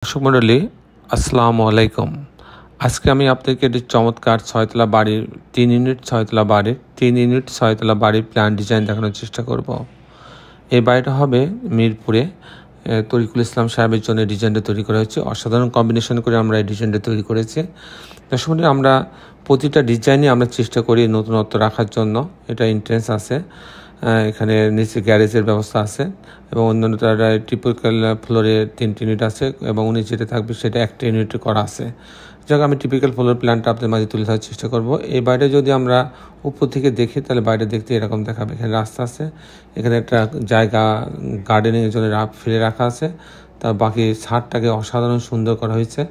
দর্শক মণ্ডলী, আসসালামু আলাইকুম। আজকে আমি আপনাকে একটি চমৎকার ছয়তলা বাড়ির 3 ইউনিট ছয়তলা বাড়ির প্ল্যান ডিজাইন দেখানোর চেষ্টা করব। এই বাড়িটা হবে মিরপুরে। তরিকুল ইসলাম সাহেবের জন্য ডিজাইনটা তৈরি করা হয়েছে। অসাধারণ কম্বিনেশন করে আমরা এই ডিজাইনটা তৈরি করেছি। দর্শক মণ্ডলী, আমরা প্রতিটা ডিজাইনে আমরা চেষ্টা করি নতুনত্ব রাখার জন্য। এটা এন্ট্রেন্স আছে, এখানে নিচে গ্যারেজের ব্যবস্থা আছে এবং অন্যান্য টিপিক্যাল ফ্লোরে 3টি ইউনিট আছে এবং উনি যেটা থাকবে সেটা একটা ইউনিট করা আছে। যাক, আমি টিপিক্যাল ফ্লোর প্ল্যানটা আপনাদের মাঝে তুলে ধরার চেষ্টা করব। এই বাড়িটা যদি আমরা উপর থেকে দেখি তাহলে বাড়িটা দেখতে এরকম দেখাবে। এখানে রাস্তা আছে, এখানে একটা জায়গা গার্ডেনিংয়ের জন্য ফেলে রাখা আছে, তার বাকি ছাদটাকে অসাধারণ সুন্দর করা হয়েছে।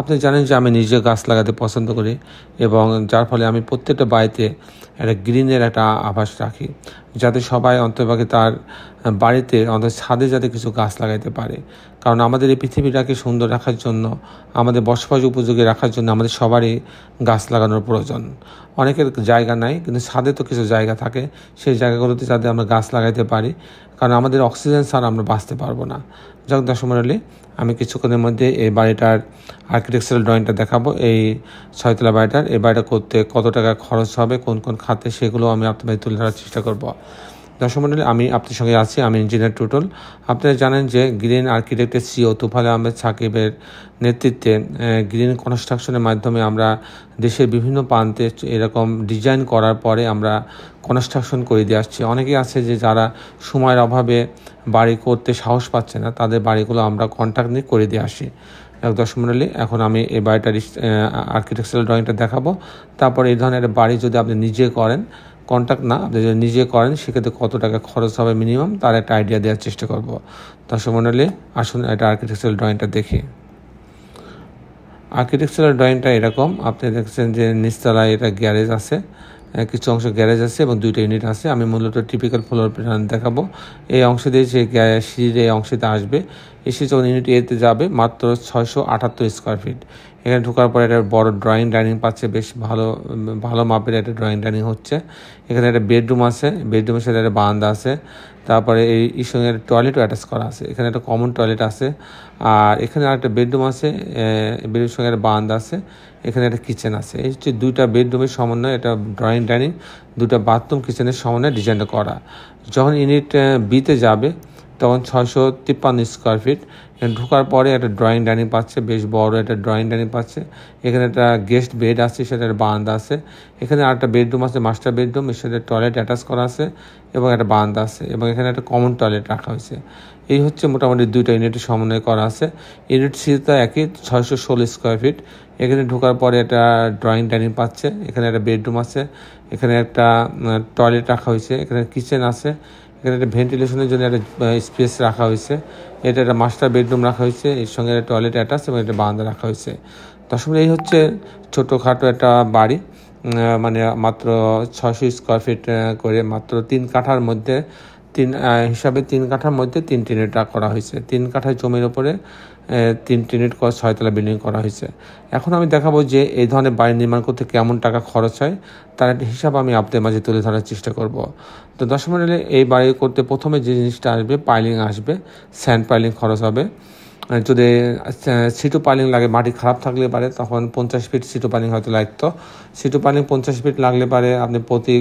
আপনি জানেন যে আমি নিজে গাছ লাগাতে পছন্দ করি এবং যার ফলে আমি প্রত্যেকটা বাড়িতে একটা গ্রিনের একটা আভাস রাখি, যাতে সবাই অন্ততপক্ষে তার বাড়িতে অন্তত ছাদে যাতে কিছু গাছ লাগাইতে পারে। কারণ আমাদের এই পৃথিবীটাকে সুন্দর রাখার জন্য, আমাদের বসবাস উপযোগী রাখার জন্য আমাদের সবারই গাছ লাগানোর প্রয়োজন। অনেকের জায়গা নাই, কিন্তু ছাদে তো কিছু জায়গা থাকে, সেই জায়গাগুলোতে যাতে আমরা গাছ লাগাইতে পারি, কারণ আমাদের অক্সিজেন ছাড়া আমরা বাঁচতে পারবো না। যাক দর্শক মণ্ডলী, আমি কিছুক্ষণের মধ্যে এই বাড়িটার আর্কিটেকচারাল ড্রয়িংটা দেখাবো। এই ছয়তলা বাড়িটার, এই বাড়িটা করতে কত টাকা খরচ হবে, কোন কোন খাতে, সেগুলো আমি আপনাদের তুলে ধরার চেষ্টা করব। দর্শক মণ্ডলী, আমি আপনার সঙ্গে আছি, আমি ইঞ্জিনিয়ার টুটুল। আপনারা জানেন যে গ্রিন আর্কিটেক্টের সিও তুফাইল আহমেদ সাকিবের নেতৃত্বে গ্রিন কনস্ট্রাকশনের মাধ্যমে আমরা দেশের বিভিন্ন প্রান্তে এরকম ডিজাইন করার পরে আমরা কনস্ট্রাকশন করে দিয়ে আসছি। অনেকেই আছে যে যারা সময়ের অভাবে বাড়ি করতে সাহস পাচ্ছে না, তাদের বাড়িগুলো আমরা কন্ট্রাক্ট নিয়ে করে দিয়ে আসি। দর্শক মণ্ডলী, এখন আমি এই বাড়িটার আর্কিটেকচারাল ড্রয়িংটা দেখাবো। তারপর এই ধরনের বাড়ি যদি আপনি নিজে করেন, কন্ট্রাক্ট না, আপনি যদি নিজে করেন সেক্ষেত্রে কত টাকা খরচ হবে মিনিমাম, তার একটা আইডিয়া দেওয়ার চেষ্টা করব। দর্শক মণ্ডলী, আসুন এটা আর্কিটেকচারাল ড্রয়িংটা দেখি। আর্কিটেকচারাল ড্রয়িংটা এরকম, আপনি দেখছেন যে নিচতলায় এটা গ্যারেজ আছে, কিছু অংশ গ্যারেজ আছে এবং 2টা ইউনিট আছে। আমি মূলত টিপিক্যাল ফ্লোর প্ল্যান দেখাবো। এই অংশ দিয়ে যে সিঁড়ির এই অংশতে আসবে, এসে যখন ইউনিট এতে যাবে মাত্র 678 স্কোয়ার ফিট। এখানে ঢোকার পরে একটা বড় ড্রয়িং ডাইনিং পাচ্ছে, বেশ ভালো মাপের একটা ড্রয়িং ডাইনিং হচ্ছে। এখানে একটা বেডরুম আছে, বেডরুমের সাথে একটা বারান্দা আছে। তারপরে এই সঙ্গে একটা টয়লেটও অ্যাটাচ করা আছে, এখানে একটা কমন টয়লেট আছে। আর এখানে আরেকটা বেডরুম আছে, বেডরুমের সঙ্গে একটা বারান্দা আছে, এখানে একটা কিচেন আছে। এই হচ্ছে 2টা বেডরুমের সমন্বয়, এটা ড্রয়িং ডাইনিং, 2টা বাথরুম কিচেনের সমন্বয়ে ডিজাইনটা করা। যখন ইউনিট বিতে যাবে তখন 653 স্কোয়ার ফিট। এখানে ঢোকার পরে একটা ড্রয়িং ডাইনিং পাচ্ছে, বেশ বড় একটা ড্রয়িং ডাইনিং পাচ্ছে। এখানে একটা গেস্ট বেড আছে, সেটা একটা বারান্দা আছে। এখানে আরেকটা বেডরুম আছে, মাস্টার বেডরুম, এর সাথে টয়লেট অ্যাটাচ করা আছে এবং একটা বারান্দা আছে এবং এখানে একটা কমন টয়লেট রাখা হয়েছে। এই হচ্ছে মোটামুটি 2টা ইউনিটের সমন্বয় করা আছে। ইউনিট সিটা একই 616 স্কোয়ার ফিট। এখানে ঢোকার পরে একটা ড্রয়িং ডাইনিং পাচ্ছে, এখানে একটা বেডরুম আছে, এখানে একটা টয়লেট রাখা হয়েছে, এখানে কিচেন আছে, এখানে একটা ভেন্টিলেশনের জন্য একটা স্পেস রাখা হয়েছে। এটা একটা মাস্টার বেডরুম রাখা হয়েছে, এর সঙ্গে একটা টয়লেট অ্যাটাচ এবং একটা বারান্দা রাখা হয়েছে। দর্শক, এই হচ্ছে ছোটোখাটো একটা বাড়ি, মানে মাত্র 600 স্কোয়ার ফিট করে, মাত্র 3 কাঠার মধ্যে, 3 কাঠার মধ্যে 3টি ইউনিট করা হয়েছে। 3 কাঠা জমির ওপরে 3টি ইউনিট করে 6তলা বিল্ডিং করা হয়েছে। এখন আমি দেখাবো যে এই ধরনের বাড়ি নির্মাণ করতে কেমন টাকা খরচ হয়, তার একটা হিসাব আমি আপনাদের মাঝে তুলে ধরার চেষ্টা করব। তো দর্শক মণ্ডলী, এই বাড়ি করতে প্রথমে যে জিনিসটা আসবে, পাইলিং আসবে, স্যান্ড পাইলিং খরচ হবে। যদি সিটু পাইলিং লাগে, মাটি খারাপ থাকলে পারে তখন 50 ফিট সিটু পাইলিং হয়তো লাগতো। সিটু পাইলিং 50 ফিট লাগলে পারে আপনি প্রতি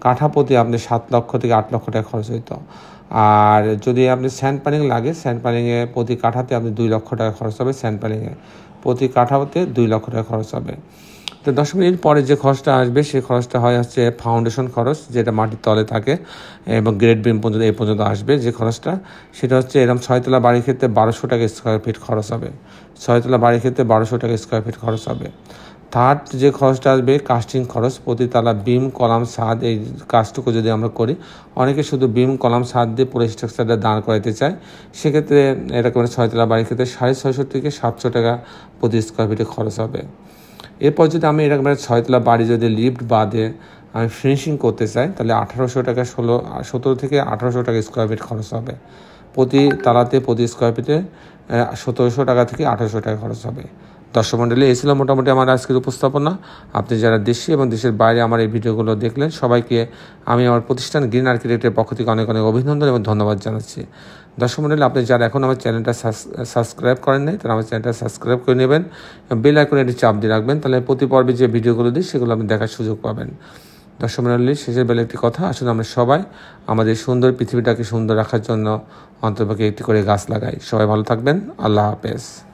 কাঠা প্রতি আপনি 7 লক্ষ থেকে 8 লক্ষ টাকা খরচ হইতো। আর যদি আপনি স্যান্ড পাইলিং লাগে, স্যান্ড পাইলিংয়ে প্রতি কাঠাতে আপনি 2 লক্ষ টাকা খরচ হবে। স্যান্ড পাইলিংয়ে প্রতি কাঠাতে 2 লক্ষ টাকা খরচ হবে। তো 10 মিনিট পরে যে খরচটা আসবে, সেই খরচটা হচ্ছে ফাউন্ডেশন খরচ, যেটা মাটির তলে থাকে এবং গ্রেড বিম পর্যন্ত এই পর্যন্ত আসবে। যে খরচটা, সেটা হচ্ছে এরকম 6তলা বাড়ির ক্ষেত্রে 1200 টাকা স্কোয়ার ফিট খরচ হবে। 6তলা বাড়ির ক্ষেত্রে 1200 টাকা স্কোয়ার ফিট খরচ হবে। থার্ড যে খরচটা আসবে, কাস্টিং খরচ, প্রতি তালা বিম কলাম ছাদ, এই কাজটুকু যদি আমরা করি, অনেকে শুধু বিম কলাম ছাদ দিয়ে পুরো স্ট্রাকচারটা দাঁড় করাতে চায়, সেক্ষেত্রে এরকম 6তলা বাড়ির ক্ষেত্রে 650 থেকে 700 টাকা প্রতি স্কোয়ার ফিটে খরচ হবে। এরপর যদি আমি এরকম 6তলা বাড়ি যদি লিফট বাদে আমি ফিনিশিং করতে চাই, তাহলে 1800 টাকা 17 থেকে 1800 টাকা স্কোয়ার ফিট খরচ হবে। প্রতি তালাতে প্রতি স্কোয়ার ফিটে 1700 টাকা থেকে 1800 টাকা খরচ হবে। দর্শক মণ্ডলী, এই ছিল মোটামুটি আমার আজকের উপস্থাপনা। আপনি যারা দেশে এবং দেশের বাইরে আমার এই ভিডিওগুলো দেখলেন, সবাইকে আমি আমার প্রতিষ্ঠান গ্রিন আর্কিটেক্টের পক্ষ থেকে অনেক অনেক অভিনন্দন এবং ধন্যবাদ জানাচ্ছি। দর্শক মণ্ডলী, আপনি যারা এখন আমার চ্যানেলটা সাবস্ক্রাইব করেন নাই, তারা আমার চ্যানেলটা সাবস্ক্রাইব করে নেবেন, বেল আইকনে একটি চাপ দিয়ে রাখবেন, তাহলে প্রতি পর্বে যে ভিডিওগুলো দিই সেগুলো আপনি দেখার সুযোগ পাবেন। দর্শক মণ্ডলী, শেষের বেলা একটি কথা, আসলে আমরা সবাই আমাদের সুন্দর পৃথিবীটাকে সুন্দর রাখার জন্য অন্ততপক্ষে একটি করে গাছ লাগাই। সবাই ভালো থাকবেন। আল্লাহ হাফেজ।